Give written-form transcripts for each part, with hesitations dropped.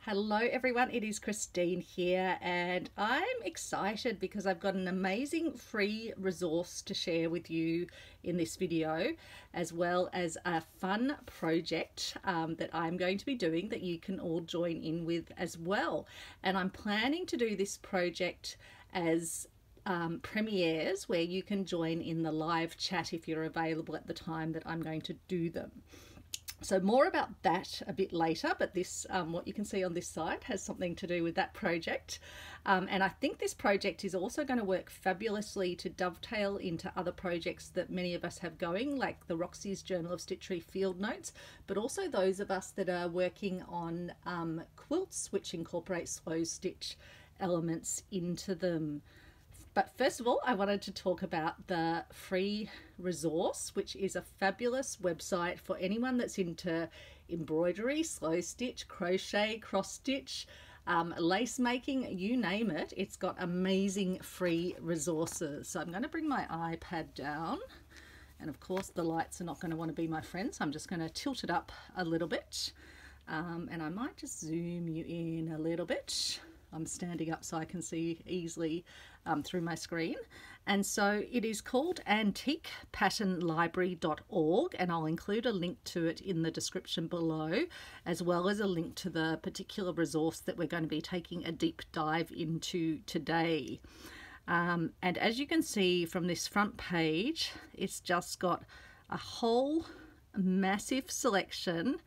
Hello everyone, it is Christine here and I'm excited because I've got an amazing free resource to share with you in this video, as well as a fun project that I'm going to be doing that you can all join in with as well. And I'm planning to do this project as premieres where you can join in the live chat if you're available at the time that I'm going to do them. So more about that a bit later, but this, what you can see on this side has something to do with that project. And I think this project is also going to work fabulously to dovetail into other projects that many of us have going, like the Roxy's Journal of Stitchery Field Notes, but also those of us that are working on quilts, which incorporate slow stitch elements into them. But first of all, I wanted to talk about the free resource, which is a fabulous website for anyone that's into embroidery, slow stitch, crochet, cross stitch, lace making, you name it. It's got amazing free resources. So I'm going to bring my iPad down. And of course, the lights are not going to want to be my friend, so I'm just going to tilt it up a little bit. And I might just zoom you in a little bit. I'm standing up so I can see easily through my screen. And so it is called antiquepatternlibrary.org, and I'll include a link to it in the description below, as well as a link to the particular resource that we're going to be taking a deep dive into today. And as you can see from this front page, it's just got a whole massive selection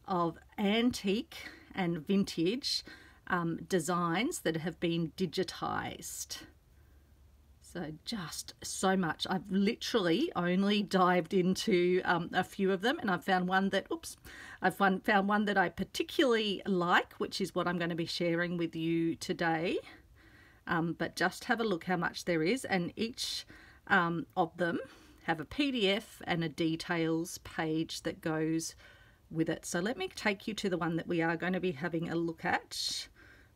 of antique and vintage designs that have been digitized. So just so much. I've literally only dived into a few of them, and I've found one that, found one that I particularly like, which is what I'm going to be sharing with you today. But just have a look how much there is, and each of them have a PDF and a details page that goes with it. So let me take you to the one that we are going to be having a look at.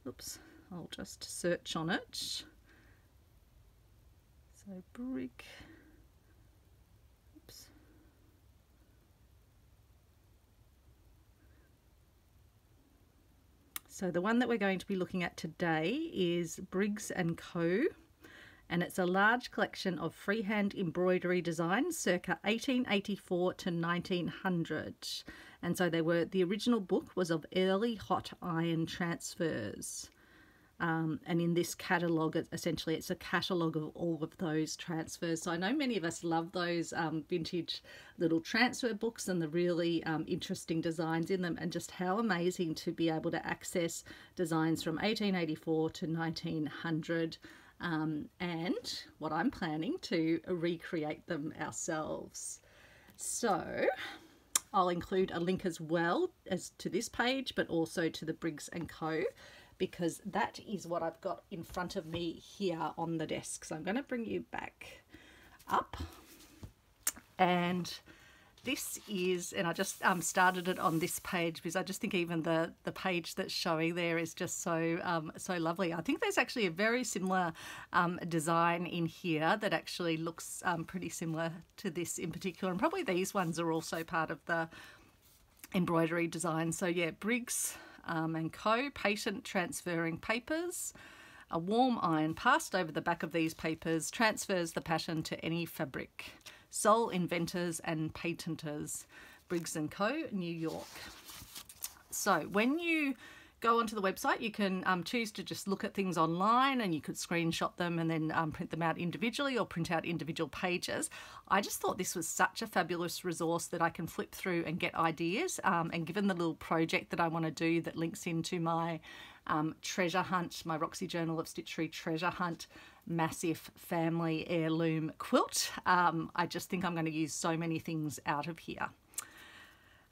Oops, I'll just search on it. So brick. Oops. So the one that we're going to be looking at today is Briggs & Co. And it's a large collection of freehand embroidery designs circa 1884 to 1900. And so the original book was of early hot iron transfers. And in this catalogue, essentially it's a catalogue of all of those transfers. So I know many of us love those vintage little transfer books and the really interesting designs in them, and just how amazing to be able to access designs from 1884 to 1900. And what I'm planning to recreate them ourselves. So I'll include a link as well as to this page, but also to the Briggs & Co, because that is what I've got in front of me here on the desk. So I'm going to bring you back up, and this is, and I just started it on this page because I just think even the page that's showing there is just so so lovely. I think there's actually a very similar design in here that actually looks pretty similar to this in particular, and probably these ones are also part of the embroidery design. So yeah, Briggs & Co. patent transferring papers. A warm iron passed over the back of these papers transfers the pattern to any fabric. Sole inventors and patenters, Briggs & Co., New York. So when you go onto the website, you can choose to just look at things online, and you could screenshot them and then print them out individually or print out individual pages. I just thought this was such a fabulous resource that I can flip through and get ideas. And given the little project that I want to do that links into my treasure hunt, my Roxy Journal of Stitchery treasure hunt, massive family heirloom quilt, I just think I'm going to use so many things out of here.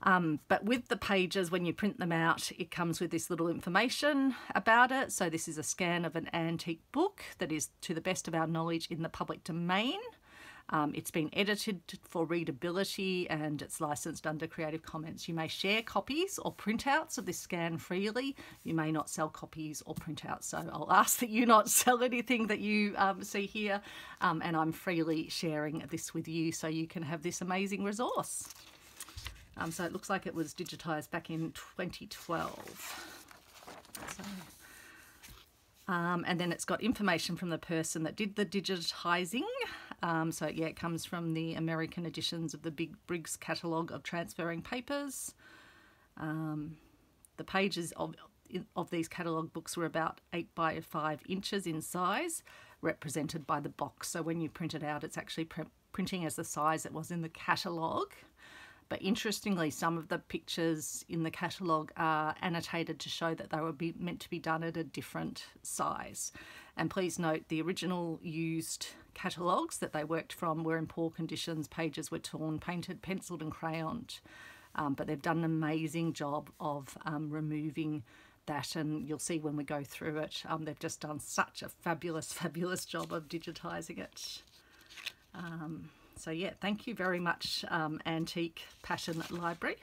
But with the pages, when you print them out, it comes with this little information about it. So this is a scan of an antique book that is, to the best of our knowledge, in the public domain. It's been edited for readability and it's licensed under Creative Commons. You may share copies or printouts of this scan freely. You may not sell copies or printouts. So I'll ask that you not sell anything that you see here. And I'm freely sharing this with you so you can have this amazing resource. So it looks like it was digitized back in 2012. So, and then it's got information from the person that did the digitizing. So yeah, it comes from the American editions of the Big Briggs catalogue of transferring papers. The pages of these catalogue books were about 8 by 5 inches in size, represented by the box. So when you print it out, it's actually printing as the size it was in the catalogue. But interestingly, some of the pictures in the catalogue are annotated to show that they were meant to be done at a different size. And please note, the original used catalogues that they worked from were in poor conditions. Pages were torn, painted, penciled and crayoned. But they've done an amazing job of removing that, and you'll see when we go through it, they've just done such a fabulous job of digitising it. So yeah, thank you very much, Antique Pattern Library.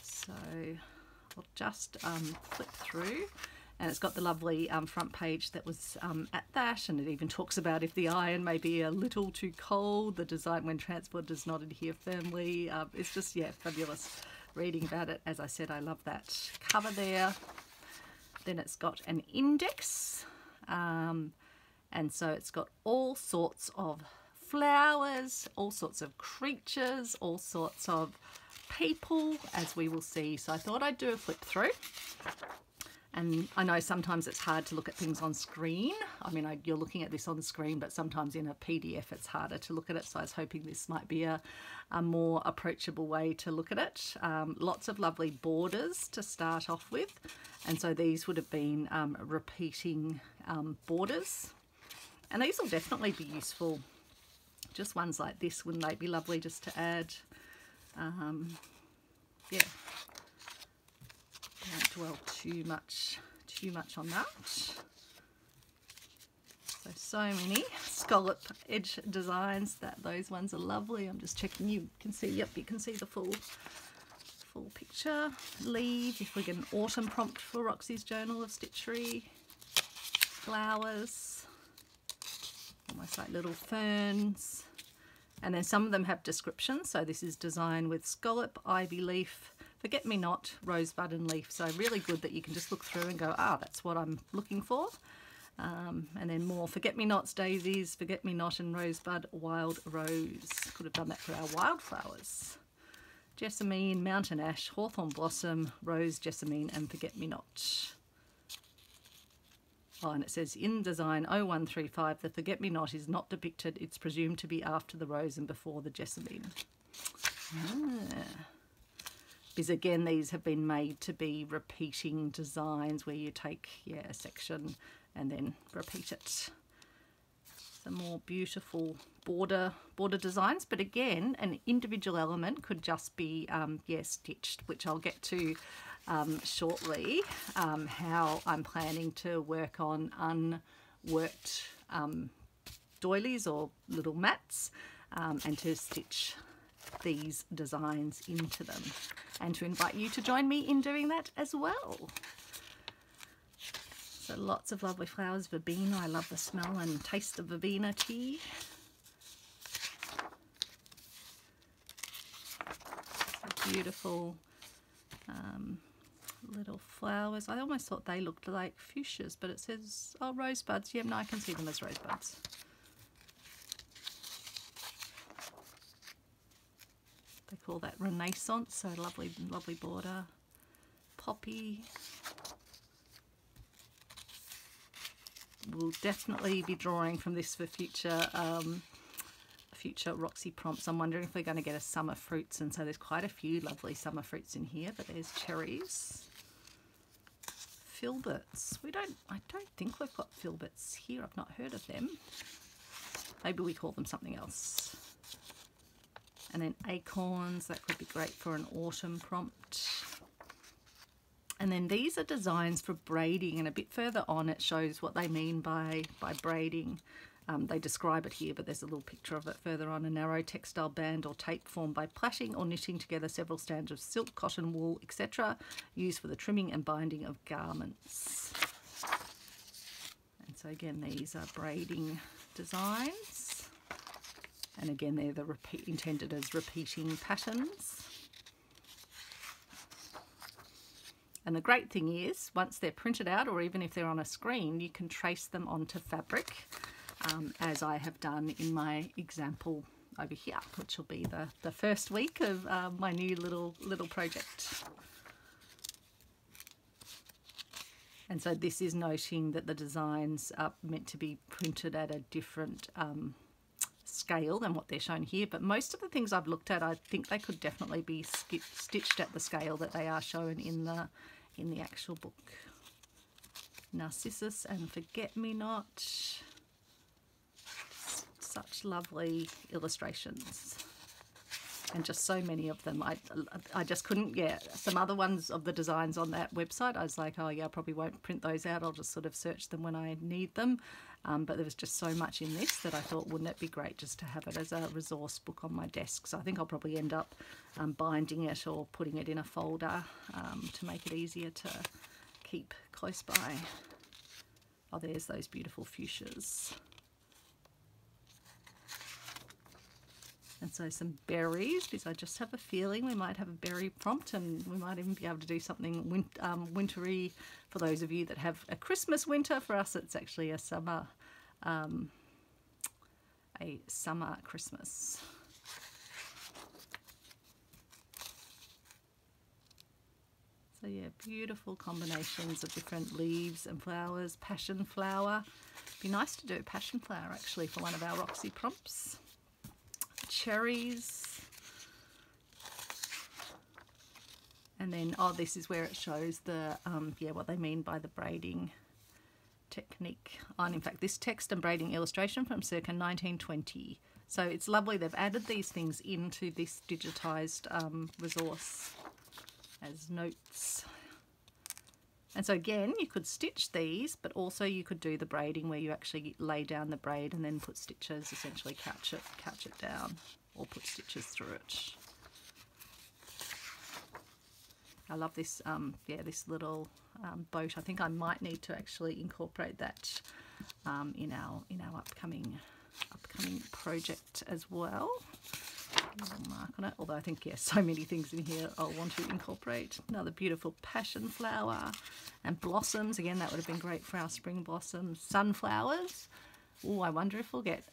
So I'll just flip through, and it's got the lovely front page that was at that, and it even talks about if the iron may be a little too cold, the design when transport does not adhere firmly. It's just, yeah, fabulous reading about it. As I said, I love that cover there. Then it's got an index, and so it's got all sorts of flowers, all sorts of creatures, all sorts of people, as we will see. So I thought I'd do a flip through. And I know sometimes it's hard to look at things on screen. I mean, you're looking at this on the screen, but sometimes in a PDF it's harder to look at it. So I was hoping this might be a more approachable way to look at it. Lots of lovely borders to start off with. And so these would have been repeating borders. And these will definitely be useful. Just ones like this, wouldn't they be lovely just to add? Yeah. Don't dwell too much on that. So many scallop edge designs. Those ones are lovely. I'm just checking you can see. Yep, you can see the full picture. Leave. If we get an autumn prompt for Roxy's Journal of Stitchery. Flowers. Almost like little ferns. And then some of them have descriptions. So this is design with scallop, ivy leaf, forget-me-not, rosebud and leaf. So really good that you can just look through and go, that's what I'm looking for. And then more forget-me-nots, daisies, forget-me-not and rosebud, wild rose. Could have done that for our wildflowers. Jessamine, mountain ash, hawthorn blossom, rose, jessamine and forget-me-not. Oh, and it says in design 0135, the forget-me-not is not depicted. It's presumed to be after the rose and before the jessamine. Because again, these have been made to be repeating designs where you take, a section and then repeat it. Some more beautiful border designs, but again, an individual element could just be, stitched, which I'll get to shortly, how I'm planning to work on unworked doilies or little mats, and to stitch these designs into them, and to invite you to join me in doing that as well. So lots of lovely flowers. Verbena, I love the smell and taste of verbena tea. So beautiful little flowers. I almost thought they looked like fuchsias, but it says, rosebuds. Yeah, no, I can see them as rosebuds. They call that Renaissance, so lovely border. Poppy. We'll definitely be drawing from this for future Roxy prompts. I'm wondering if we're going to get a summer fruits, and so there's quite a few lovely summer fruits in here, but there's cherries. Filberts. I don't think we've got filberts here. I've not heard of them. Maybe we call them something else. And then acorns, that could be great for an autumn prompt. And then these are designs for braiding, and a bit further on it shows what they mean by braiding. They describe it here, but there's a little picture of it further on. A narrow textile band or tape formed by plaiting or knitting together several strands of silk, cotton, wool, etc., used for the trimming and binding of garments. And so again, these are braiding designs. And again, they're the intended as repeating patterns. And the great thing is, once they're printed out, or even if they're on a screen, you can trace them onto fabric, as I have done in my example over here, which will be the first week of my new little project. And so this is noting that the designs are meant to be printed at a different scale than what they're shown here, but most of the things I've looked at, I think they could definitely be stitched at the scale that they are shown in the actual book. Narcissus and Forget-Me-Not. Such lovely illustrations, and just so many of them. I just couldn't get some other ones of the designs on that website. I was like, oh yeah, I probably won't print those out. I'll just sort of search them when I need them. But there was just so much in this that I thought, wouldn't it be great just to have it as a resource book on my desk? So I think I'll probably end up binding it or putting it in a folder to make it easier to keep close by. Oh, there's those beautiful fuchsias. And so some berries, because I just have a feeling we might have a berry prompt, and we might even be able to do something wintry for those of you that have a Christmas winter. For us, it's actually a summer Christmas. So yeah, beautiful combinations of different leaves and flowers. Passion flower. Be nice to do passion flower actually for one of our Roxy prompts. Cherries, and then this is where it shows the what they mean by the braiding technique. And in fact, this text and braiding illustration from circa 1920. So it's lovely they've added these things into this digitized resource as notes. And so again, you could stitch these, but also you could do the braiding where you actually lay down the braid and then put stitches, essentially couch it down, or put stitches through it. I love this, this little boat. I think I might need to actually incorporate that in our upcoming project as well. Little mark on it, although I think so many things in here I'll want to incorporate. Another beautiful passion flower and blossoms. Again, that would have been great for our spring blossoms. Sunflowers. Oh, I wonder if we'll get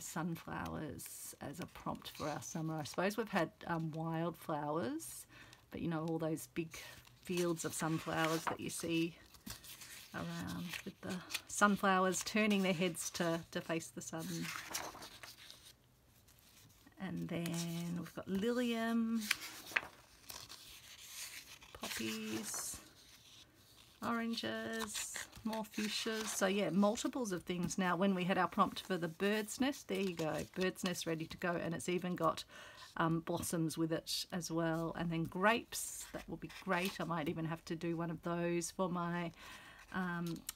sunflowers as a prompt for our summer. I suppose we've had wildflowers, but you know, all those big fields of sunflowers that you see around with the sunflowers turning their heads to face the sun. And then we've got lilium, poppies, oranges, more fuchsias. So yeah, multiples of things. Now when we had our prompt for the bird's nest, there you go, bird's nest ready to go, and it's even got blossoms with it as well. And then grapes, that will be great. I might even have to do one of those for my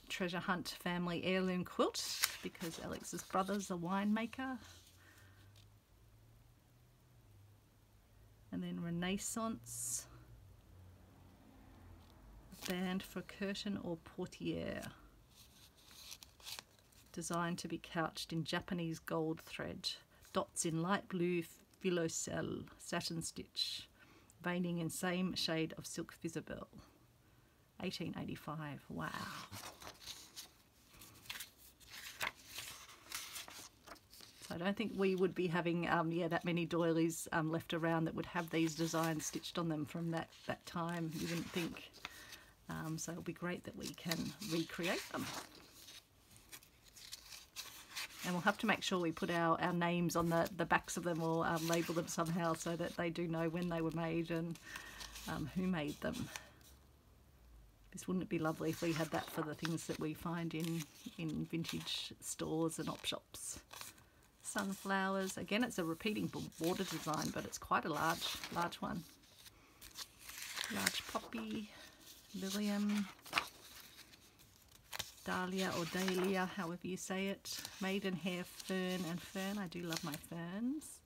treasure hunt family heirloom quilt, because Alex's brother's a winemaker. And then Renaissance, a band for curtain or portiere, designed to be couched in Japanese gold thread, dots in light blue filoselle, satin stitch, veining in same shade of silk Isabel. 1885, wow. So I don't think we would be having that many doilies left around that would have these designs stitched on them from that time, you wouldn't think. So it'll be great that we can recreate them. And we'll have to make sure we put our names on the backs of them, or label them somehow so that they do know when they were made and who made them. This wouldn't it be lovely if we had that for the things that we find in vintage stores and op shops. Sunflowers, again it's a repeating border design, but it's quite a large one. Large poppy, lilium, dahlia or dahlia, however you say it, maidenhair, fern and fern. I do love my ferns.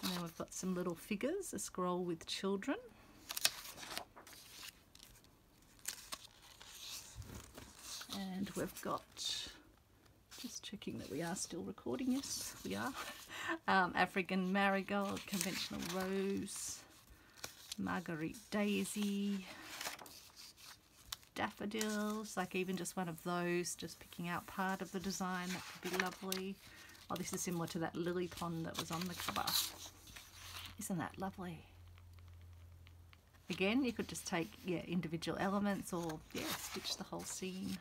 And then we've got some little figures, a scroll with children. And we've got, just checking that we are still recording, yes we are, African marigold, conventional rose, Marguerite daisy, daffodils, like even just one of those, just picking out part of the design, that could be lovely. Oh, this is similar to that lily pond that was on the cover. Isn't that lovely? Again, you could just take, yeah, individual elements, or yeah, stitch the whole scene.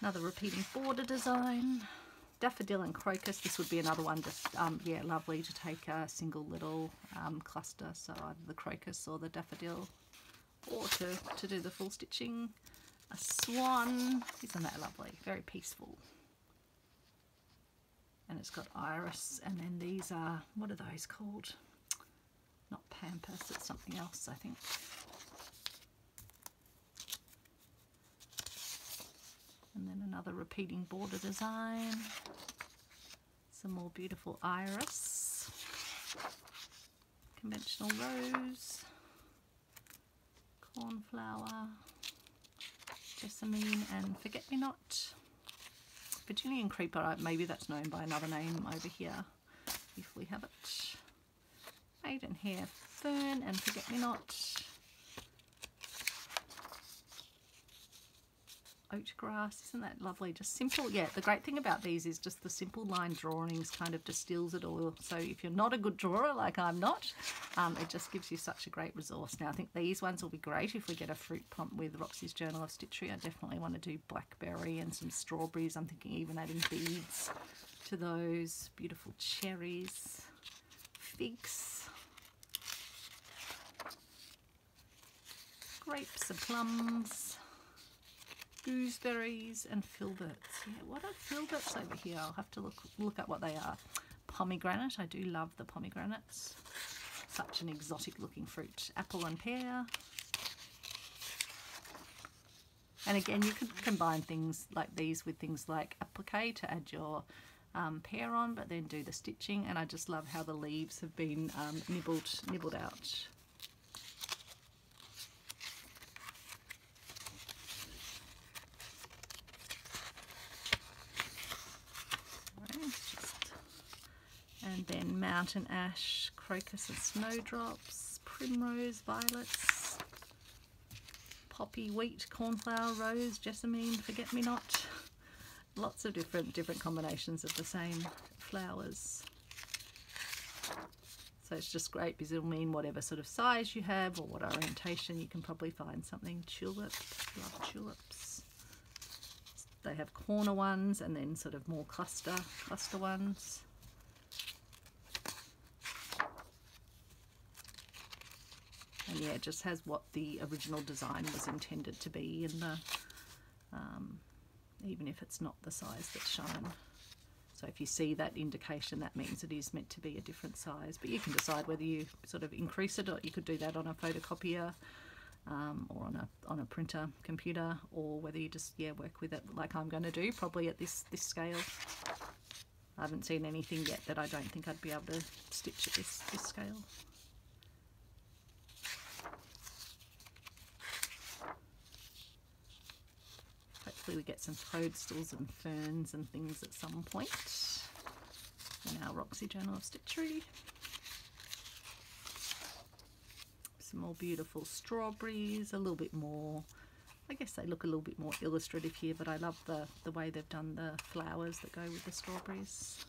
Another repeating border design. Daffodil and crocus, this would be another one, just yeah, lovely to take a single little cluster, so either the crocus or the daffodil, or to do the full stitching. A swan, isn't that lovely? Very peaceful. And it's got iris, and then these are, what are those called? Not pampas, it's something else, I think. And then another repeating border design. Some more beautiful iris. Conventional rose. Cornflower. Jessamine and forget-me-not. Virginian creeper, maybe that's known by another name over here, if we have it. Maidenhair fern and forget-me-not. Oat grass, isn't that lovely? Just simple. Yeah, the great thing about these is just the simple line drawings kind of distills it all. So if you're not a good drawer like I'm not, it just gives you such a great resource. Now I think these ones will be great if we get a fruit pump with Roxy's Journal of Stitchery. I definitely want to do blackberry and some strawberries. I'm thinking even adding beads to those. Beautiful cherries, figs, grapes and plums, gooseberries and filberts. Yeah, what are filberts over here? I'll have to look at what they are. Pomegranate, I do love the pomegranates. Such an exotic looking fruit. Apple and pear. And again, you could combine things like these with things like applique to add your pear on, but then do the stitching. And I just love how the leaves have been nibbled out. And then mountain ash, crocus and snowdrops, primrose, violets, poppy, wheat, cornflower, rose, jessamine, forget-me-not. Lots of different combinations of the same flowers. So it's just great because it'll mean whatever sort of size you have or what orientation, you can probably find something. Tulips, love tulips. They have corner ones and then sort of more cluster ones. And yeah, it just has what the original design was intended to be in the, even if it's not the size that's shown. So if you see that indication, that means it is meant to be a different size. But you can decide whether you sort of increase it, or you could do that on a photocopier or on a printer computer, or whether you just work with it like I'm going to do, probably at this scale. I haven't seen anything yet that I don't think I'd be able to stitch at this scale. Hopefully we get some toadstools and ferns and things at some point in our Roxy Journal of Stitchery. Some more beautiful strawberries, a little bit more, I guess they look a little bit more illustrative here, but I love the way they've done the flowers that go with the strawberries.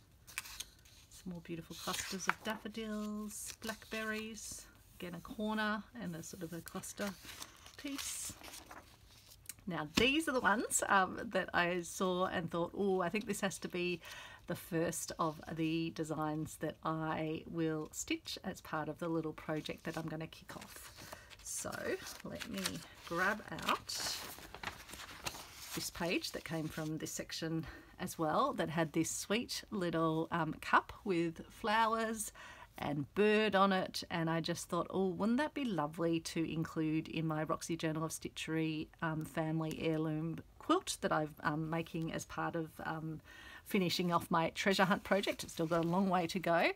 Some more beautiful clusters of daffodils, blackberries, again a corner and a sort of a cluster piece. Now these are the ones that I saw and thought, oh, I think this has to be the first of the designs that I will stitch as part of the little project that I'm going to kick off. So let me grab out this page that came from this section as well, that had this sweet little cup with flowers and bird on it, and I just thought, oh, wouldn't that be lovely to include in my Roxy Journal of Stitchery family heirloom quilt that I'm making as part of finishing off my treasure hunt project. It's still got a long way to go,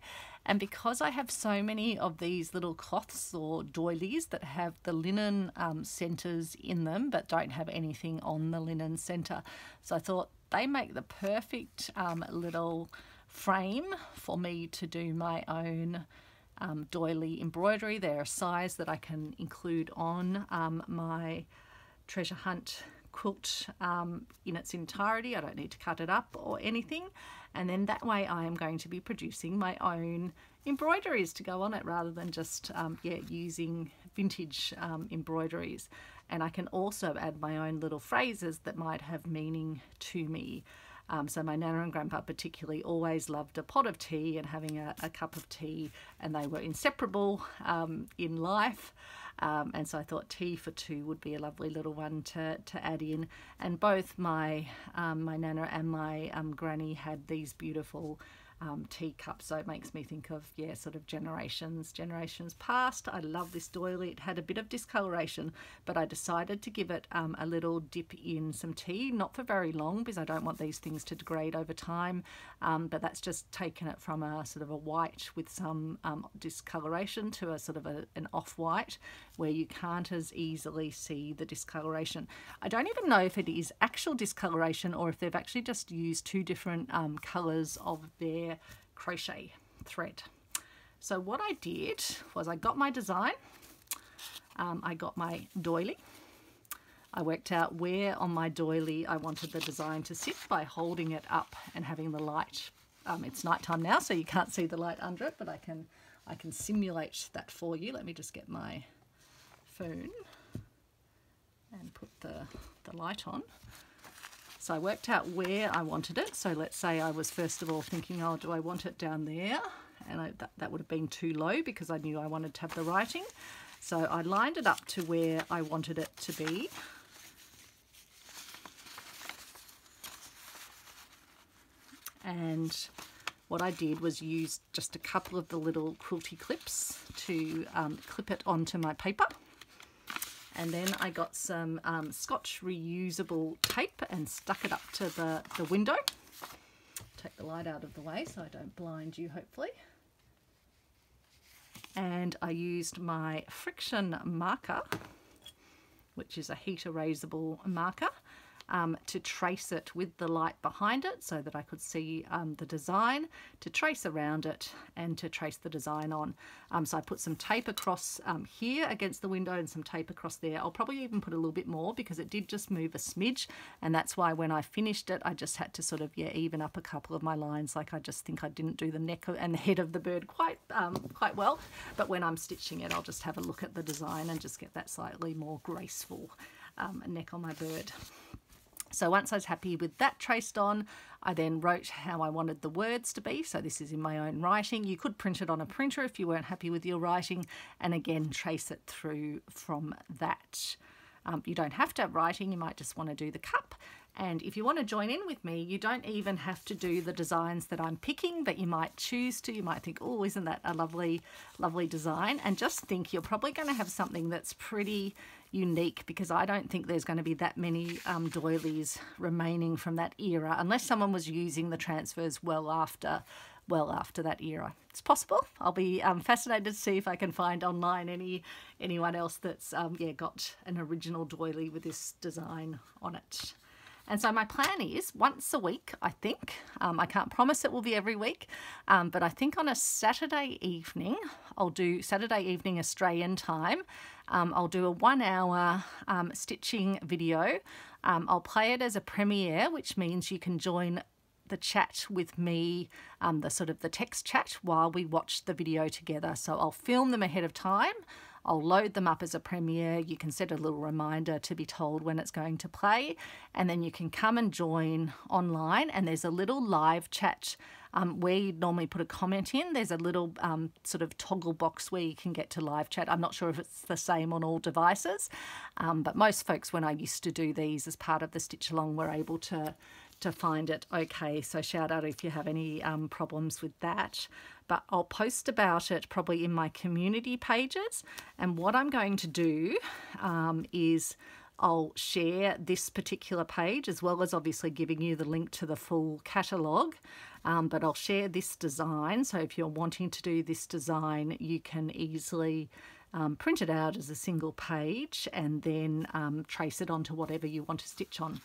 and because I have so many of these little cloths or doilies that have the linen centres in them but don't have anything on the linen centre, so I thought they make the perfect little frame for me to do my own doily embroidery. They're a size that I can include on my treasure hunt quilt in its entirety. I don't need to cut it up or anything, and then that way I am going to be producing my own embroideries to go on it rather than just using vintage embroideries. And I can also add my own little phrases that might have meaning to me. So my Nana and Grandpa particularly always loved a pot of tea and having a cup of tea, and they were inseparable in life. And so I thought tea for two would be a lovely little one to add in. And both my my Nana and my Granny had these beautiful teacups, so it makes me think of sort of generations past. I love this doily. It had a bit of discoloration, but I decided to give it a little dip in some tea, not for very long because I don't want these things to degrade over time, but that's just taken it from a sort of a white with some discoloration to a sort of an off-white where you can't as easily see the discoloration. I don't even know if it is actual discoloration or if they've actually just used two different colours of their crochet thread. So what I did was I got my design, I got my doily, I worked out where on my doily I wanted the design to sit by holding it up and having the light. It's nighttime now, so you can't see the light under it, but I can simulate that for you. Let me just get my phone and put the light on. So I worked out where I wanted it. So let's say I was first of all thinking, oh, do I want it down there? And that would have been too low because I knew I wanted to have the writing. So I lined it up to where I wanted it to be. And what I did was use just a couple of the little quilty clips to clip it onto my paper. And then I got some Scotch reusable tape and stuck it up to the window. Take the light out of the way so I don't blind you, hopefully. And I used my friction marker, which is a heat erasable marker, to trace it with the light behind it so that I could see the design, to trace around it and to trace the design on. So I put some tape across here against the window and some tape across there. I'll probably even put a little bit more because it did just move a smidge, and that's why when I finished it I just had to sort of even up a couple of my lines. Like I just think I didn't do the neck and the head of the bird quite well, but when I'm stitching it I'll just have a look at the design and just get that slightly more graceful neck on my bird. So once I was happy with that traced on, I then wrote how I wanted the words to be. So this is in my own writing. You could print it on a printer if you weren't happy with your writing, and again trace it through from that. You don't have to have writing, you might just want to do the cup. And if you want to join in with me, you don't even have to do the designs that I'm picking, but you might choose to. You might think, oh, isn't that a lovely, lovely design? And just think you're probably going to have something that's pretty unique, because I don't think there's going to be that many doilies remaining from that era, unless someone was using the transfers well after that era. It's possible. I'll be fascinated to see if I can find online anyone else that's got an original doily with this design on it. And so my plan is once a week, I think. I can't promise it will be every week, but I think on a Saturday evening, I'll do Saturday evening Australian time. I'll do a 1 hour stitching video. I'll play it as a premiere, which means you can join the chat with me, the text chat, while we watch the video together. So I'll film them ahead of time. I'll load them up as a premiere. You can set a little reminder to be told when it's going to play, and then you can come and join online, and there's a little live chat where you'd normally put a comment in. There's a little sort of toggle box where you can get to live chat. I'm not sure if it's the same on all devices, but most folks, when I used to do these as part of the Stitch Along, were able to find it okay. So shout out if you have any problems with that. But I'll post about it probably in my community pages. And what I'm going to do is I'll share this particular page, as well as obviously giving you the link to the full catalogue. But I'll share this design. So if you're wanting to do this design, you can easily print it out as a single page and then trace it onto whatever you want to stitch on.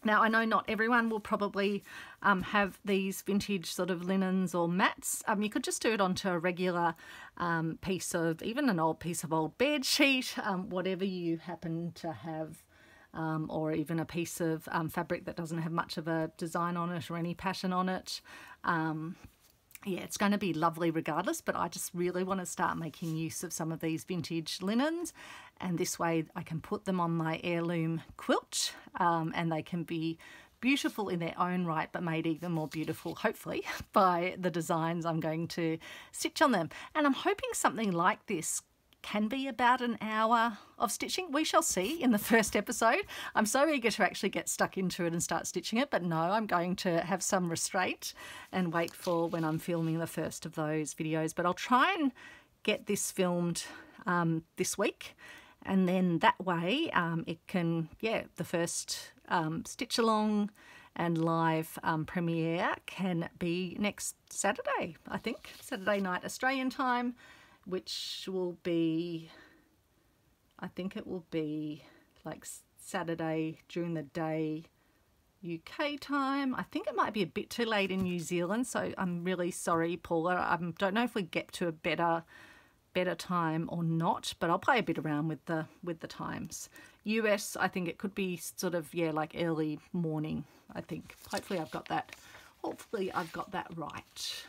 Now, I know not everyone will probably have these vintage sort of linens or mats. You could just do it onto a regular piece of, even an old piece of old bed sheet, whatever you happen to have, or even a piece of fabric that doesn't have much of a design on it or any pattern on it. Yeah, it's going to be lovely regardless, but I just really want to start making use of some of these vintage linens, and this way I can put them on my heirloom quilt, and they can be beautiful in their own right, but made even more beautiful, hopefully, by the designs I'm going to stitch on them. And I'm hoping something like this can be about an hour of stitching. We shall see in the first episode. I'm so eager to actually get stuck into it and start stitching it, but no, I'm going to have some restraint and wait for when I'm filming the first of those videos. But I'll try and get this filmed this week, and then that way it can, yeah, the first stitch along and live premiere can be next Saturday, I think, Saturday night Australian time, which will be, I think it will be like Saturday during the day UK time. I think it might be a bit too late in New Zealand, so I'm really sorry, Paula. I don't know if we get to a better time or not, but I'll play a bit around with the times. US, I think it could be sort of, yeah, like early morning, I think. Hopefully I've got that right.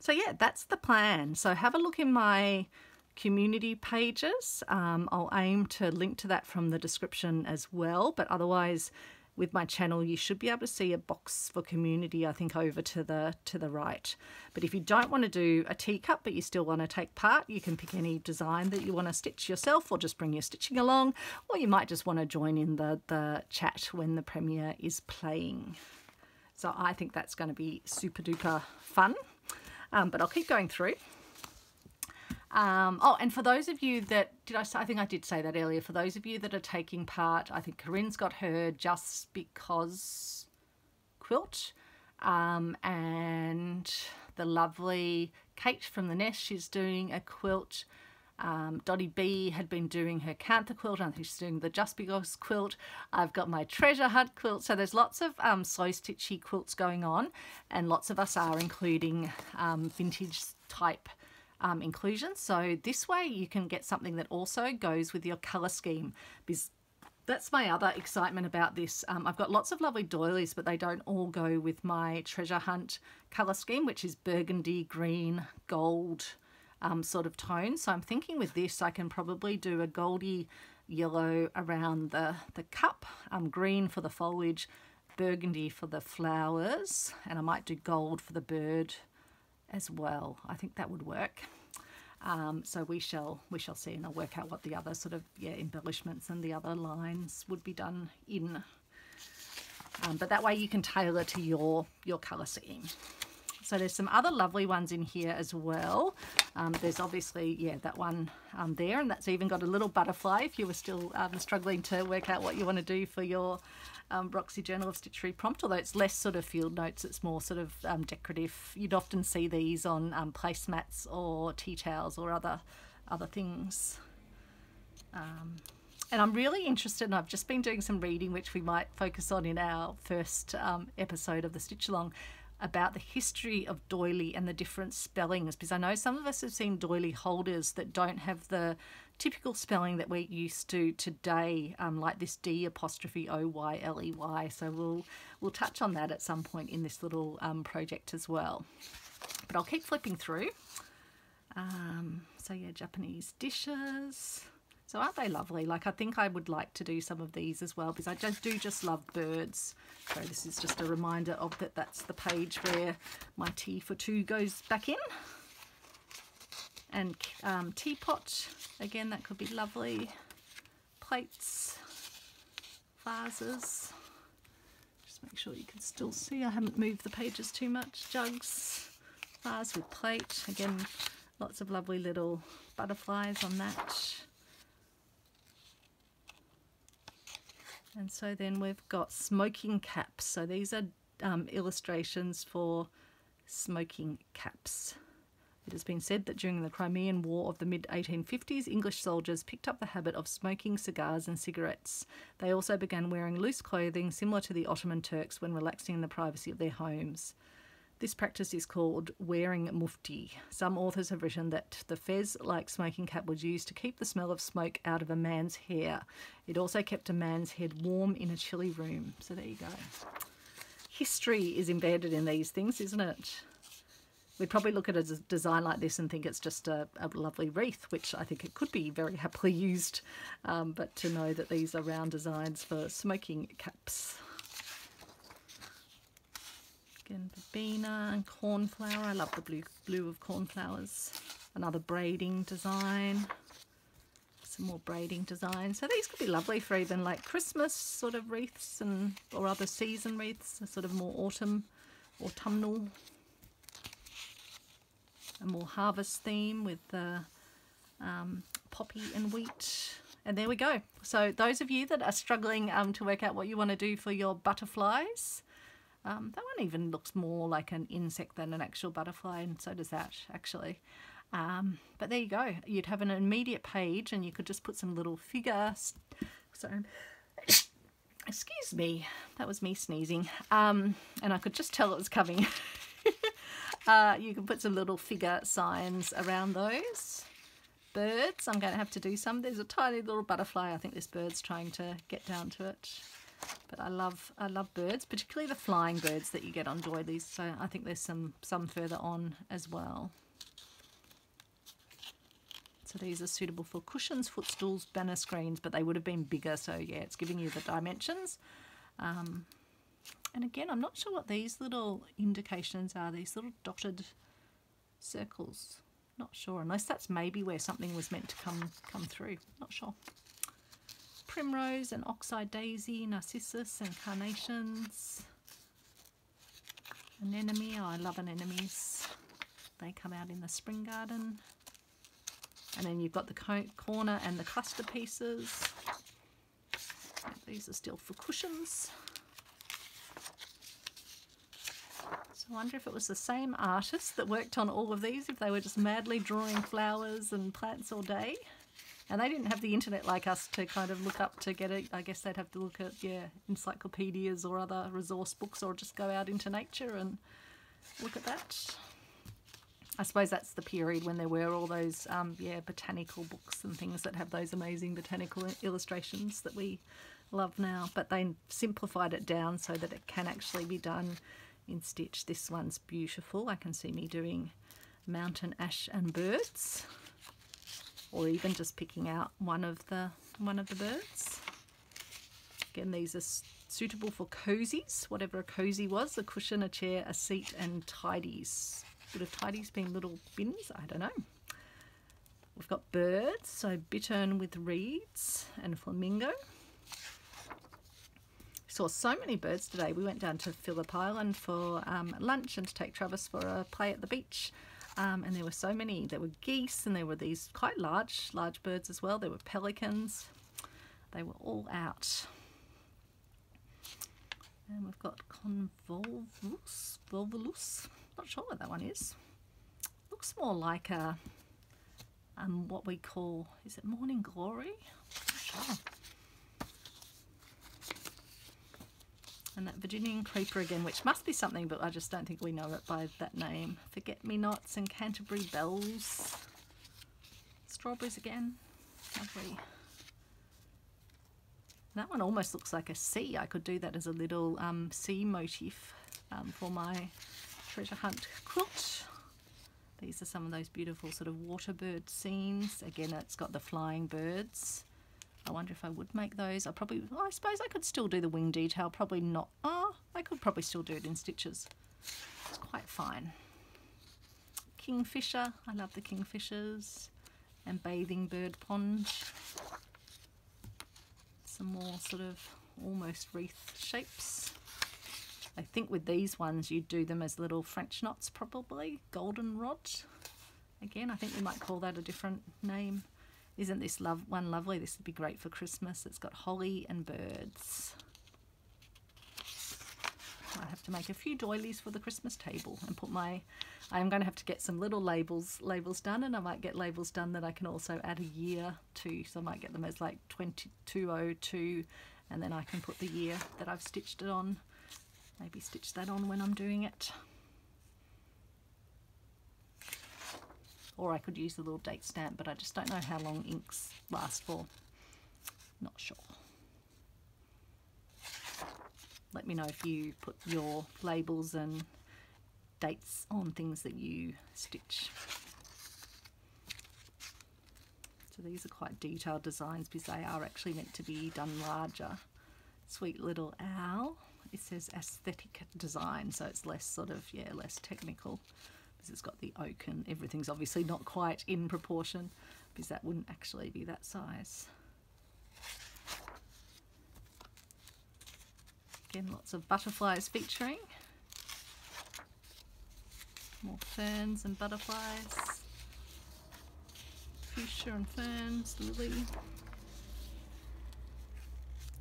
So yeah, that's the plan. So have a look in my community pages. I'll aim to link to that from the description as well, but otherwise with my channel you should be able to see a box for community, I think, over to the right. But if you don't want to do a teacup but you still want to take part, you can pick any design that you want to stitch yourself, or just bring your stitching along, or you might just want to join in the chat when the premiere is playing. So I think that's going to be super duper fun. But I'll keep going through. Oh, and for those of you that, I think I did say that earlier, for those of you that are taking part, I think Corinne's got her Just Because quilt, and the lovely Kate from the Nest, she's doing a quilt. Dottie B had been doing her Cantha quilt, and she's doing the Just Because quilt. I've got my Treasure Hunt quilt. So there's lots of slow stitchy quilts going on, and lots of us are including vintage type inclusions. So this way you can get something that also goes with your colour scheme, because that's my other excitement about this. I've got lots of lovely doilies, but they don't all go with my Treasure Hunt colour scheme, which is burgundy, green, gold, sort of tone. So I'm thinking with this I can probably do a goldy yellow around the cup, green for the foliage, burgundy for the flowers, and I might do gold for the bird as well. I think that would work. So we shall see, and I'll work out what the other sort of, yeah, embellishments and the other lines would be done in. But that way you can tailor to your colour scheme. So there's some other lovely ones in here as well. There's obviously, yeah, that one there, and that's even got a little butterfly if you were still struggling to work out what you want to do for your Roxy Journal of Stitchery prompt, although it's less sort of field notes, it's more sort of decorative. You'd often see these on placemats or tea towels or other things. And I'm really interested, and I've just been doing some reading, which we might focus on in our first episode of the Stitch Along, about the history of doily and the different spellings, because I know some of us have seen doily holders that don't have the typical spelling that we're used to today, like this D''Oyley'. So we'll touch on that at some point in this little project as well. But I'll keep flipping through. So yeah, Japanese dishes. So aren't they lovely? Like, I think I would like to do some of these as well, because I just love birds. So this is just a reminder of that's the page where my tea for two goes back in. And teapot, again, that could be lovely. Plates, vases. Just make sure you can still see. I haven't moved the pages too much. Jugs, vase with plate. Again, lots of lovely little butterflies on that. And so then we've got smoking caps. So these are illustrations for smoking caps. It has been said that during the Crimean War of the mid-1850s, English soldiers picked up the habit of smoking cigars and cigarettes. They also began wearing loose clothing similar to the Ottoman Turks when relaxing in the privacy of their homes. This practice is called wearing mufti. Some authors have written that the fez-like smoking cap was used to keep the smell of smoke out of a man's hair. It also kept a man's head warm in a chilly room. So there you go. History is embedded in these things, isn't it? We'd probably look at a design like this and think it's just a lovely wreath, which I think it could be very happily used. But to know that these are round designs for smoking caps. Again, verbena and cornflower. I love the blue of cornflowers. Another braiding design. Some more braiding designs. So these could be lovely for even like Christmas sort of wreaths or other season wreaths, a sort of more autumnal. A more harvest theme with poppy and wheat. And there we go. So those of you that are struggling to work out what you want to do for your butterflies, that one even looks more like an insect than an actual butterfly, and so does that actually. But there you go. You'd have an immediate page and you could just put some little figures. Sorry. Excuse me. That was me sneezing. And I could just tell it was coming. You can put some little figure signs around those. Birds, I'm going to have to do some. There's a tiny little butterfly. I think this bird's trying to get down to it. But I love birds, particularly the flying birds that you get on doilies. So I think there's some further on as well. So these are suitable for cushions, footstools, banner screens, but they would have been bigger. So yeah, it's giving you the dimensions. And again, I'm not sure what these little indications are, these little dotted circles. Not sure, unless that's maybe where something was meant to come through. Not sure. Primrose and oxeye daisy, narcissus and carnations. Anemone, oh I love anemones. They come out in the spring garden. And then you've got the corner and the cluster pieces. These are still for cushions. So I wonder if it was the same artist that worked on all of these, if they were just madly drawing flowers and plants all day. And they didn't have the internet like us to kind of look up to get it. I guess they'd have to look at, encyclopedias or other resource books, or just go out into nature and look at that. I suppose that's the period when there were all those, botanical books and things that have those amazing botanical illustrations that we love now. But they simplified it down so that it can actually be done in stitch. This one's beautiful. I can see me doing mountain ash and birds, or even just picking out one of the birds. Again, these are suitable for cozies, whatever a cozy was: a cushion, a chair, a seat, and tidies. Would have tidies been little bins? I don't know. We've got birds, so bittern with reeds and flamingo. Saw so many birds today. We went down to Phillip Island for lunch and to take Travis for a play at the beach. And there were so many. There were geese, and there were these quite large birds as well. There were pelicans. They were all out. And we've got volvulus. Not sure what that one is. Looks more like a what we call, is it morning glory? Not sure. And that Virginian creeper again, which must be something, but I just don't think we know it by that name. Forget-me-nots and Canterbury bells. Strawberries again. Lovely. That one almost looks like a sea. I could do that as a little sea motif for my treasure hunt quilt. These are some of those beautiful sort of water bird scenes. Again, it's got the flying birds. I wonder if I would make those. I suppose I could still do the wing detail. Probably not. Oh, I could probably still do it in stitches. It's quite fine. Kingfisher. I love the kingfishers. And bathing bird pond. Some more sort of almost wreath shapes. I think with these ones you'd do them as little French knots probably. Goldenrod. Again, I think we might call that a different name. Isn't this one lovely? This would be great for Christmas. It's got holly and birds. I have to make a few doilies for the Christmas table and put my, I'm going to have to get some little labels done, and I might get labels done that I can also add a year to, so I might get them as like 2202, and then I can put the year that I've stitched it on, maybe stitch that on when I'm doing it. Or I could use the little date stamp, but I just don't know how long inks last for. Not sure. Let me know if you put your labels and dates on things that you stitch. So these are quite detailed designs because they are actually meant to be done larger. Sweet little owl. It says aesthetic design, so it's less sort of, yeah, less technical. It's got the oak and everything's obviously not quite in proportion because that wouldn't actually be that size. Again, lots of butterflies featuring. More ferns and butterflies. Fuchsia and ferns, lily.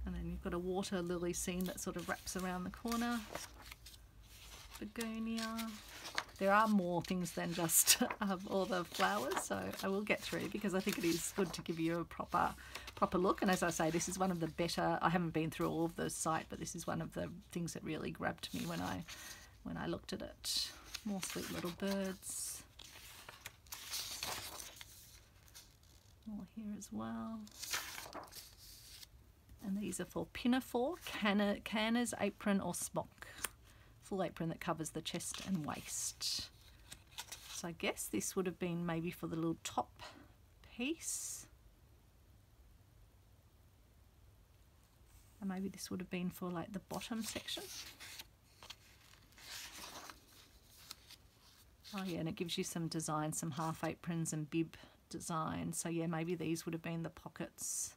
And then you've got a water lily scene that sort of wraps around the corner. Begonia. There are more things than just all the flowers, so I will get through because I think it is good to give you a proper look. And as I say, this is one of the better, I haven't been through all of the site, but this is one of the things that really grabbed me when I looked at it. More sweet little birds. More here as well. And these are for pinafore, canner's apron or smock. Full apron that covers the chest and waist. So I guess this would have been maybe for the little top piece. And maybe this would have been for like the bottom section. Oh yeah, and it gives you some designs, some half aprons and bib designs. So yeah, maybe these would have been the pockets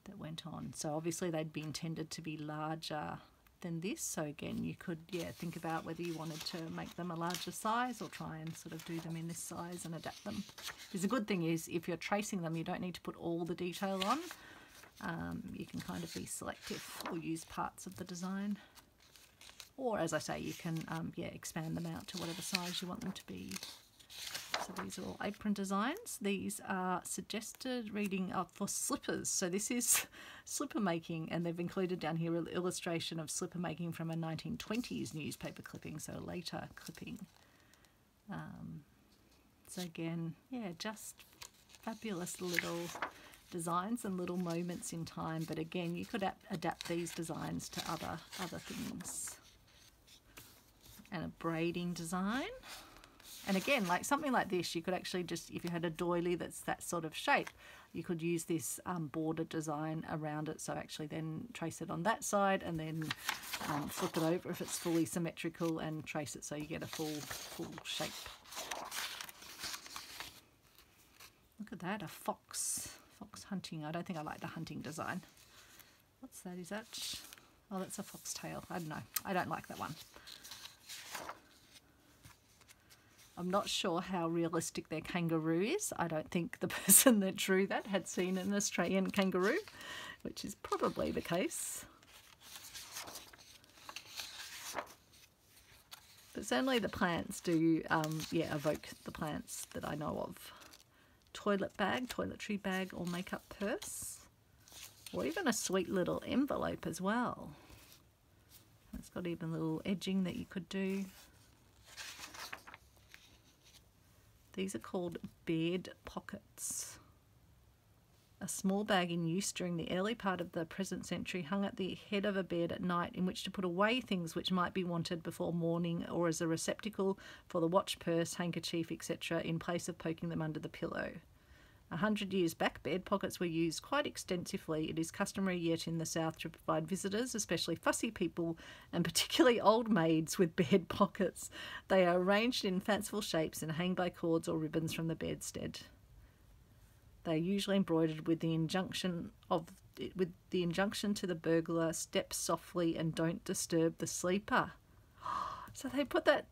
that went on. So obviously they'd be intended to be larger than this, so again you could think about whether you wanted to make them a larger size or try and sort of do them in this size and adapt them. Because the good thing is if you're tracing them you don't need to put all the detail on. You can kind of be selective or use parts of the design, or as I say you can expand them out to whatever size you want them to be. So these are all apron designs. These are suggested reading for slippers. So this is slipper making, and they've included down here an illustration of slipper making from a 1920s newspaper clipping, so a later clipping. So again, yeah, just fabulous little designs and little moments in time. But again, you could adapt these designs to other things. And a braiding design. And again, like something like this, you could actually just, if you had a doily that's that sort of shape, you could use this border design around it. So actually then trace it on that side and then flip it over if it's fully symmetrical and trace it so you get a full shape. Look at that, a fox hunting. I don't think I like the hunting design. What's that? Is that? Oh, that's a foxtail. I don't know. I don't like that one. I'm not sure how realistic their kangaroo is. I don't think the person that drew that had seen an Australian kangaroo, which is probably the case. But certainly the plants do, evoke the plants that I know of. Toilet bag, toiletry bag or makeup purse. Or even a sweet little envelope as well. It's got even a little edging that you could do. These are called bed pockets. A small bag in use during the early part of the present century hung at the head of a bed at night in which to put away things which might be wanted before morning, or as a receptacle for the watch, purse, handkerchief, etc. in place of poking them under the pillow. 100 years back, bed pockets were used quite extensively. It is customary yet in the South to provide visitors, especially fussy people and particularly old maids, with bed pockets. They are arranged in fanciful shapes and hang by cords or ribbons from the bedstead. They are usually embroidered with the injunction to the burglar: step softly and don't disturb the sleeper. So they put that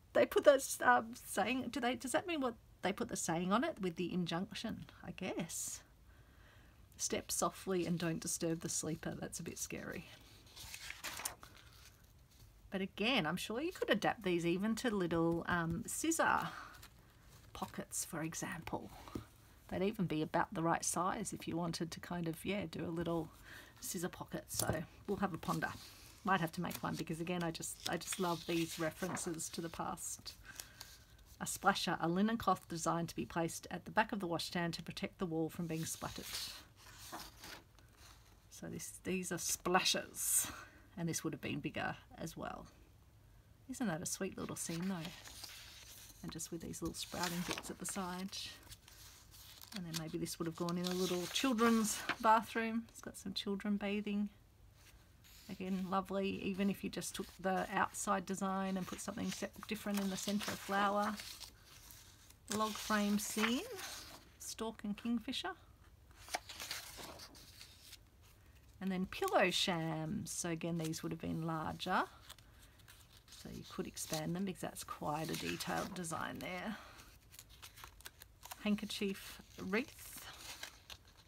saying. Does that mean what? They put the saying on it with the injunction, I guess. Step softly and don't disturb the sleeper. That's a bit scary. But again, I'm sure you could adapt these even to little scissor pockets, for example. They'd even be about the right size if you wanted to kind of, yeah, do a little scissor pocket. So we'll have a ponder. Might have to make one because again, I just love these references to the past. A splasher, a linen cloth designed to be placed at the back of the washstand to protect the wall from being splattered. So these are splashers, and this would have been bigger as well. Isn't that a sweet little scene though? And just with these little sprouting bits at the side. And then maybe this would have gone in a little children's bathroom. It's got some children bathing. Again, lovely, even if you just took the outside design and put something different in the centre, of flower. Log frame scene, stork and kingfisher. And then pillow shams. So again, these would have been larger. So you could expand them because that's quite a detailed design there. Handkerchief wreath.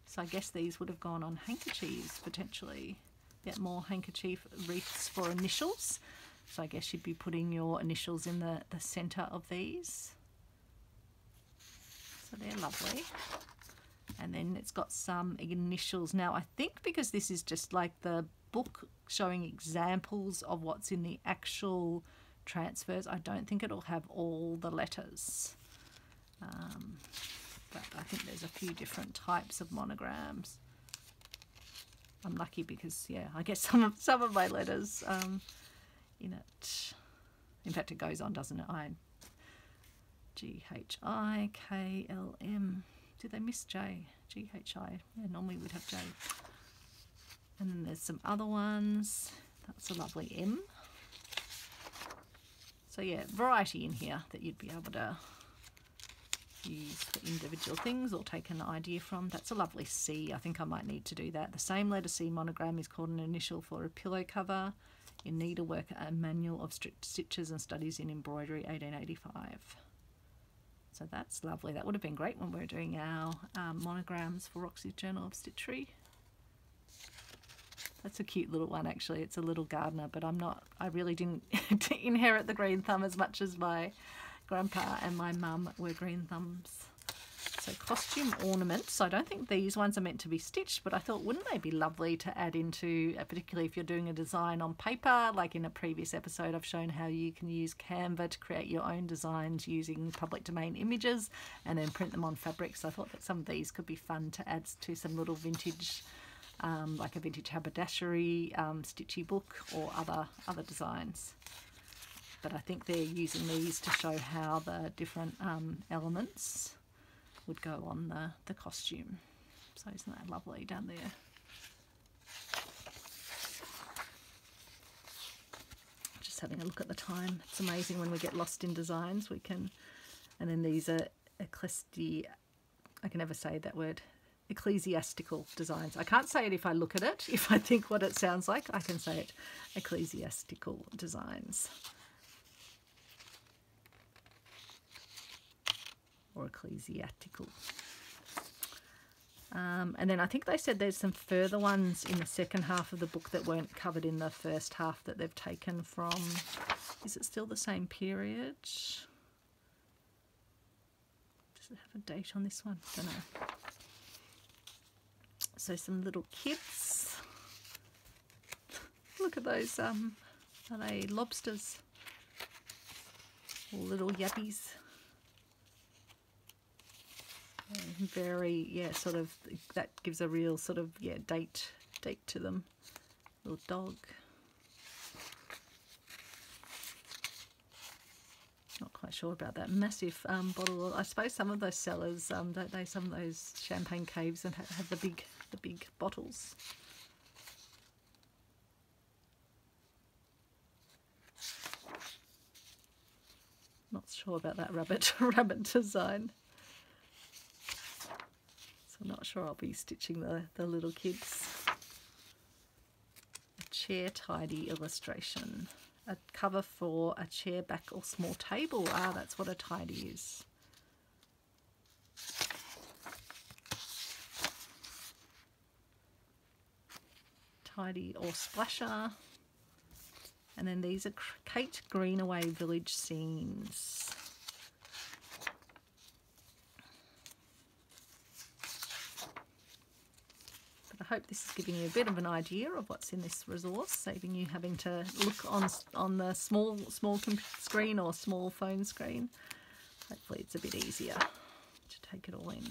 So I guess these would have gone on handkerchiefs potentially. Get more handkerchief wreaths for initials. So I guess you'd be putting your initials in the centre of these. So they're lovely. And then it's got some initials. Now I think because this is just like the book showing examples of what's in the actual transfers, I don't think it'll have all the letters. But I think there's a few different types of monograms. I'm lucky because, yeah, I get some of my letters in it. In fact, it goes on, doesn't it? GHIKLM. Did they miss J? GHI. Yeah, normally we'd have J. And then there's some other ones. That's a lovely M. So yeah, variety in here that you'd be able to use for individual things or take an idea from. That's a lovely C. I think I might need to do that. The same letter C monogram is called an initial for a pillow cover in Needlework, a manual of stitches and studies in embroidery, 1885. So that's lovely. That would have been great when we were doing our monograms for Roxy's Journal of Stitchery. That's a cute little one actually. It's a little gardener, but I really didn't inherit the green thumb as much as my grandpa and my mum were green thumbs. So costume ornaments. So I don't think these ones are meant to be stitched, but I thought wouldn't they be lovely to add into, particularly if you're doing a design on paper. Like in a previous episode I've shown how you can use Canva to create your own designs using public domain images and then print them on fabric. So I thought that some of these could be fun to add to some little vintage, like a vintage haberdashery stitchy book or other designs. But I think they're using these to show how the different elements would go on the costume. So isn't that lovely down there? Just having a look at the time. It's amazing when we get lost in designs. We can, and then these are I can never say that word, ecclesiastical designs. I can't say it if I look at it. If I think what it sounds like, I can say it. Ecclesiastical designs. Or ecclesiastical. And then I think they said there's some further ones in the second half of the book that weren't covered in the first half that they've taken from, is it still the same period? Does it have a date on this one? I don't know. So some little kids. Look at those, are they lobsters? Or little yappies? Very, yeah, sort of, that gives a real sort of, yeah, date to them. Little dog. Not quite sure about that massive bottle. I suppose some of those sellers, don't they, some of those champagne caves and have the big bottles. Not sure about that rabbit design. I'm not sure I'll be stitching the little kids. A chair tidy illustration. A cover for a chair back or small table. Ah, that's what a tidy is. Tidy or splasher. And then these are Kate Greenaway village scenes. But I hope this is giving you a bit of an idea of what's in this resource, saving you having to look on the small screen or small phone screen. Hopefully it's a bit easier to take it all in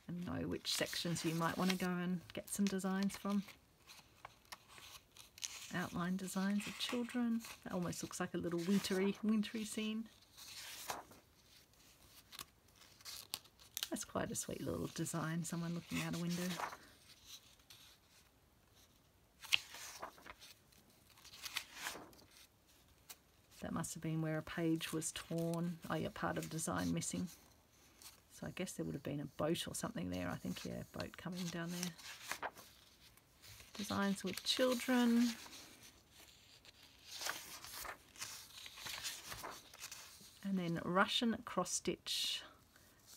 and know which sections you might want to go and get some designs from. Outline designs of children. That almost looks like a little wintry scene. That's quite a sweet little design, someone looking out a window. That must have been where a page was torn. Oh yeah, part of design missing. So I guess there would have been a boat or something there. I think, yeah, boat coming down there. Designs with children. And then Russian cross stitch.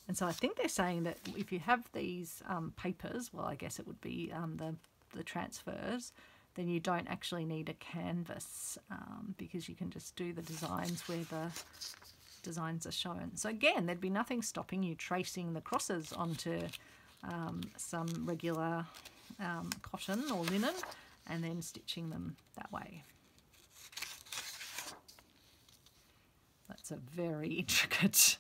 And so I think they're saying that if you have these papers, well, I guess it would be the transfers, then you don't actually need a canvas because you can just do the designs where the designs are shown. So again, there'd be nothing stopping you tracing the crosses onto some regular cotton or linen and then stitching them that way. That's a very intricate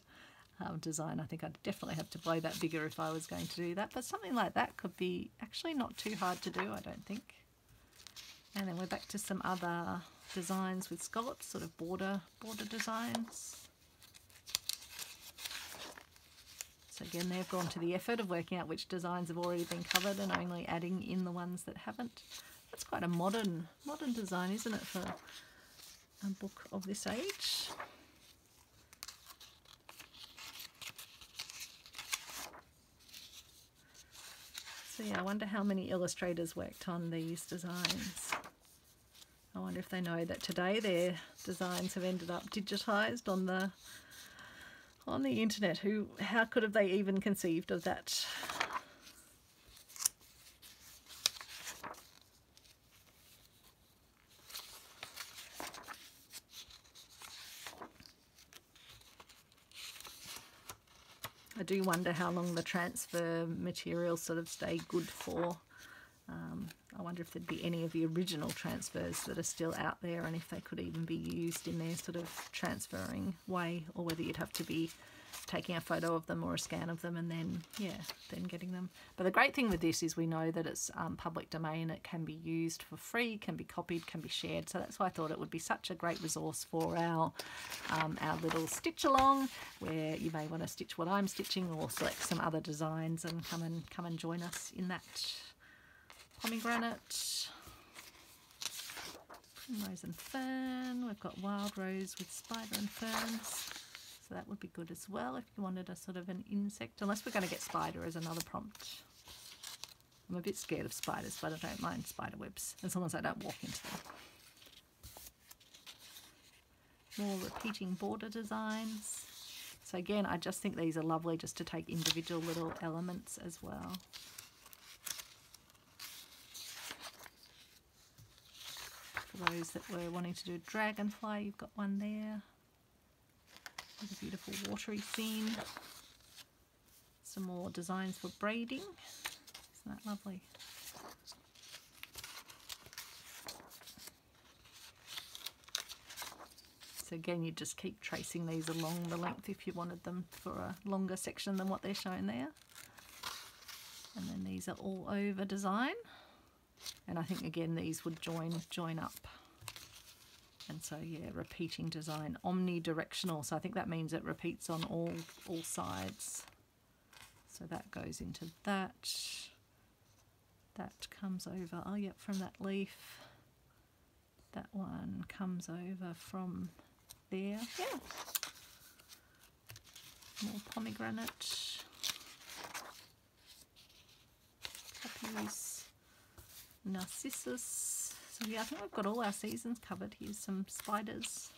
design. I think I'd definitely have to blow that bigger if I was going to do that, but something like that could be actually not too hard to do, I don't think. And then we're back to some other designs with scallops, sort of border designs. So again, they've gone to the effort of working out which designs have already been covered and only adding in the ones that haven't. That's quite a modern design, isn't it, for a book of this age? So yeah, I wonder how many illustrators worked on these designs. I wonder if they know that today their designs have ended up digitized on the internet. How could have they even conceived of that? I do wonder how long the transfer materials sort of stay good for. I wonder if there'd be any of the original transfers that are still out there and if they could even be used in their sort of transferring way, or whether you'd have to be taking a photo of them or a scan of them and then, yeah, then getting them. But the great thing with this is we know that it's public domain. It can be used for free, can be copied, can be shared. So that's why I thought it would be such a great resource for our little stitch along, where you may want to stitch what I'm stitching or select some other designs and come and join us in that. Pomegranate, primrose and fern. We've got wild rose with spider and ferns. So that would be good as well if you wanted a sort of an insect, unless we're going to get spider as another prompt. I'm a bit scared of spiders, but I don't mind spider webs, as long as I don't walk into them. More repeating border designs. So again, I just think these are lovely just to take individual little elements as well. For those that were wanting to do a dragonfly, you've got one there. With a beautiful watery scene. Some more designs for braiding. Isn't that lovely? So again, you just keep tracing these along the length if you wanted them for a longer section than what they're shown there. And then these are all over design. And I think again these would join up. And so yeah, repeating design, omnidirectional. So I think that means it repeats on all sides. So that goes into that. That comes over, oh yep, from that leaf. That one comes over from there. Yeah. More pomegranate. Poppies. Narcissus. So yeah, I think we've got all our seasons covered. Here's some spiders.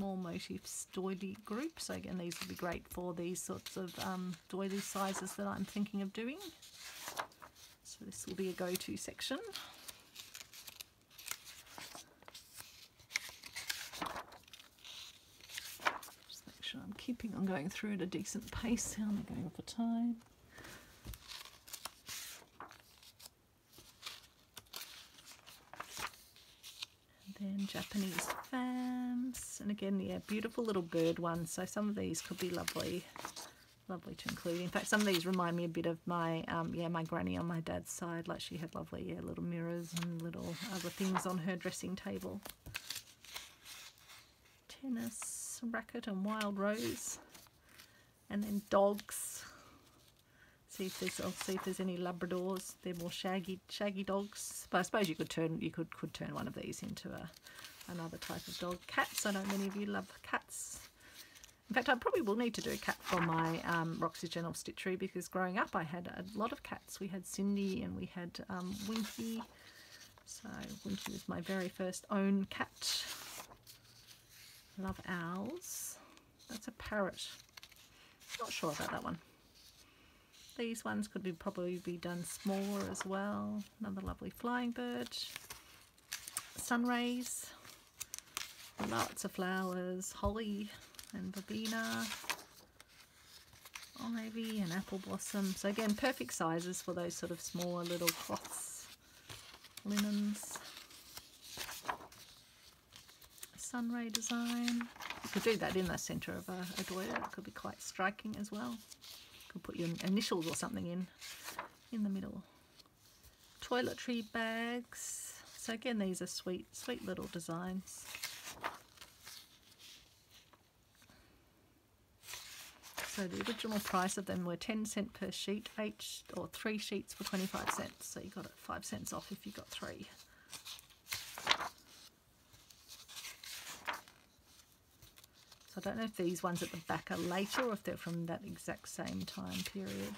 small motifs doily group. So again, these would be great for these sorts of doily sizes that I'm thinking of doing. So this will be a go-to section. Just make sure I'm keeping on going through at a decent pace. How am I going for time? And Japanese fans, and again, yeah, beautiful little bird ones. So some of these could be lovely to include. In fact, some of these remind me a bit of my my granny on my dad's side. Like she had lovely little mirrors and little other things on her dressing table. Tennis racket and wild rose, and then dogs. I'll see if there's any Labradors. They're more shaggy dogs. But I suppose you could turn one of these into another type of dog. Cats. I know many of you love cats. In fact, I probably will need to do a cat for my Roxy's General Stitchery, because growing up I had a lot of cats. We had Cindy and we had Winky. So Winky was my very first own cat. Love owls. That's a parrot. Not sure about that one. These ones could probably be done smaller as well. Another lovely flying bird. Sun rays. Lots of flowers. Holly and verbena. Ivy and apple blossom. So again, perfect sizes for those sort of smaller little cloths. Linens. A sun ray design. You could do that in the centre of a doily. That could be quite striking as well. Could put your initials or something in the middle. Toiletry bags. So again, these are sweet little designs. So the original price of them were 10 cents per sheet, 3 sheets for 25 cents. So you got it 5 cents off if you got 3. So I don't know if these ones at the back are later or if they're from that exact same time period.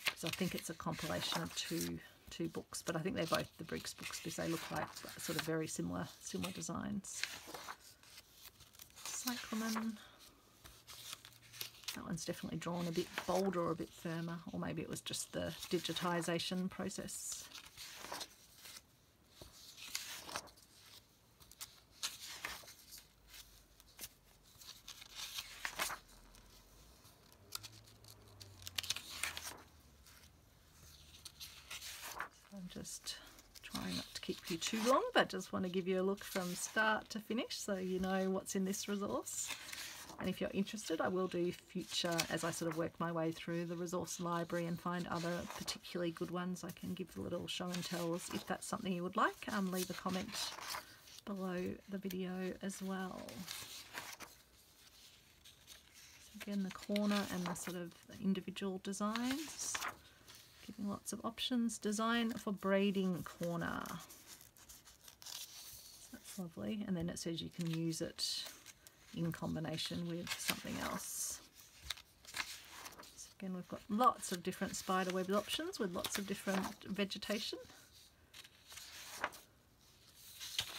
Because I think it's a compilation of two books, but I think they're both the Briggs books because they look like sort of very similar designs. Cyclamen. That one's definitely drawn a bit bolder or a bit firmer, or maybe it was just the digitisation process. I'm just trying not to keep you too long, but just want to give you a look from start to finish so you know what's in this resource. And if you're interested, I will do future, as I sort of work my way through the resource library and find other particularly good ones, I can give little show and tells if that's something you would like. Leave a comment below the video as well. So again, the corner and the sort of individual designs. Giving lots of options. Design for braiding corner. That's lovely. And then it says you can use it in combination with something else. So again, we've got lots of different spiderweb options with lots of different vegetation.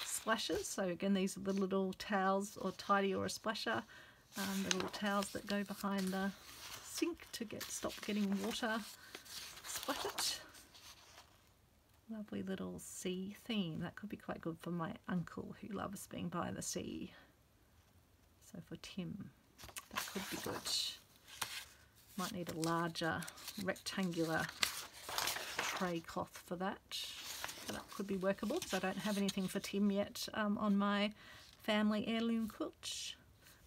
Splashes. So again, these are the little towels or tidy or a splasher. The little towels that go behind the sink to stop getting water splattered. Lovely little sea theme. That could be quite good for my uncle who loves being by the sea. So for Tim, that could be good. Might need a larger rectangular tray cloth for that. But that could be workable because I don't have anything for Tim yet on my family heirloom quilt.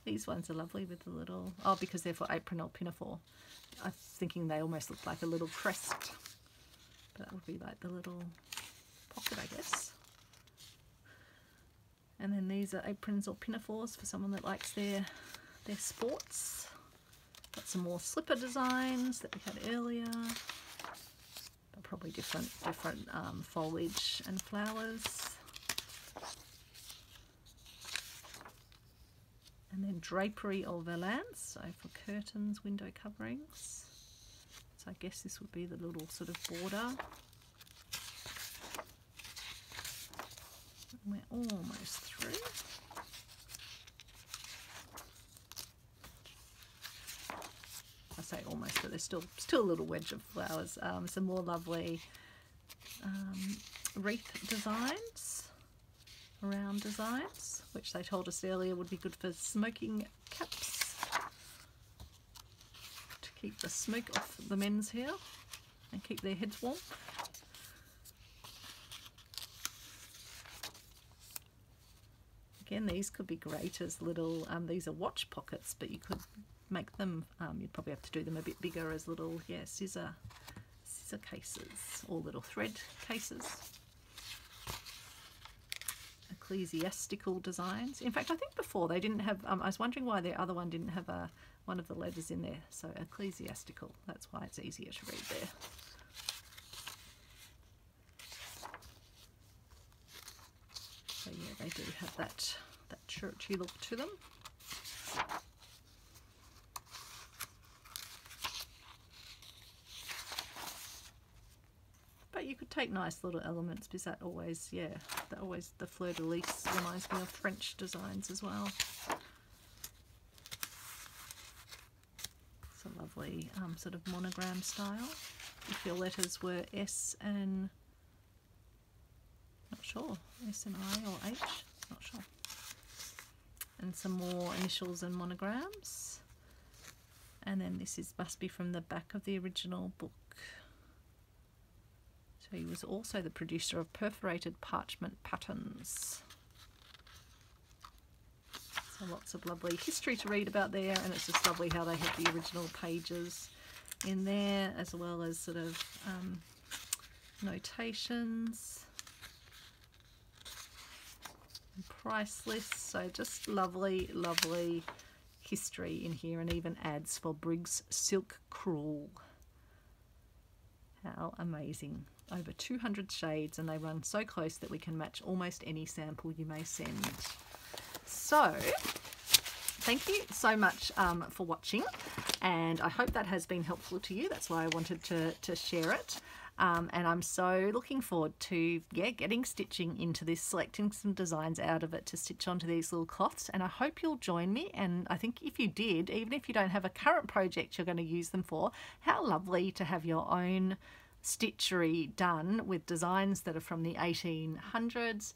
These ones are lovely with the little, because they're for apron or pinafore. I was thinking they almost look like a little crest. But that would be like the little pocket, I guess. And then these are aprons or pinafores for someone that likes their sports. Got some more slipper designs that we had earlier. But probably different foliage and flowers. And then drapery or valance, so for curtains, window coverings. So I guess this would be the little sort of border. We're almost through. say almost, but there's still a little wedge of flowers. Some more lovely wreath designs, round designs, which they told us earlier would be good for smoking caps to keep the smoke off the men's hair and keep their heads warm. Again, these could be great as little, these are watch pockets, but you could make them, you'd probably have to do them a bit bigger as little, yeah, scissor cases or little thread cases. Ecclesiastical designs. In fact, I think before they didn't have, I was wondering why the other one didn't have one of the letters in there. So ecclesiastical, that's why it's easier to read there. So yeah, they do have that churchy look to them. But you could take nice little elements, because that always, yeah, the fleur-de-lis reminds me of French designs as well. It's a lovely sort of monogram style. If your letters were S and, not sure, S and I or H, not sure. And some more initials and monograms. And then this must be from the back of the original book. So he was also the producer of perforated parchment patterns. So lots of lovely history to read about there, and it's just lovely how they have the original pages in there, as well as sort of notations and price lists. So just lovely, lovely history in here, and even ads for Briggs Silk Crewel. How amazing. Over 200 shades, and they run so close that we can match almost any sample you may send. So thank you so much for watching, and I hope that has been helpful to you. That's why I wanted to share it. And I'm so looking forward to getting stitching into this, selecting some designs out of it to stitch onto these little cloths, and I hope you'll join me. And I think if you did, even if you don't have a current project you're going to use them for, how lovely to have your own stitchery done with designs that are from the 1800s,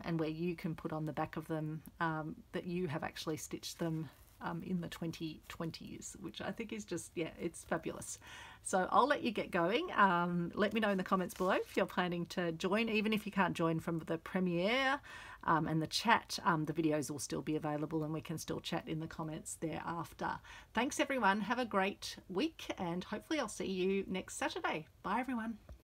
and where you can put on the back of them that you have actually stitched them in the 2020s, which I think is just, yeah, it's fabulous. So I'll let you get going. Let me know in the comments below if you're planning to join. Even if you can't join from the premiere and the chat, the videos will still be available, and we can still chat in the comments thereafter. Thanks everyone, have a great week, and hopefully I'll see you next Saturday. Bye everyone.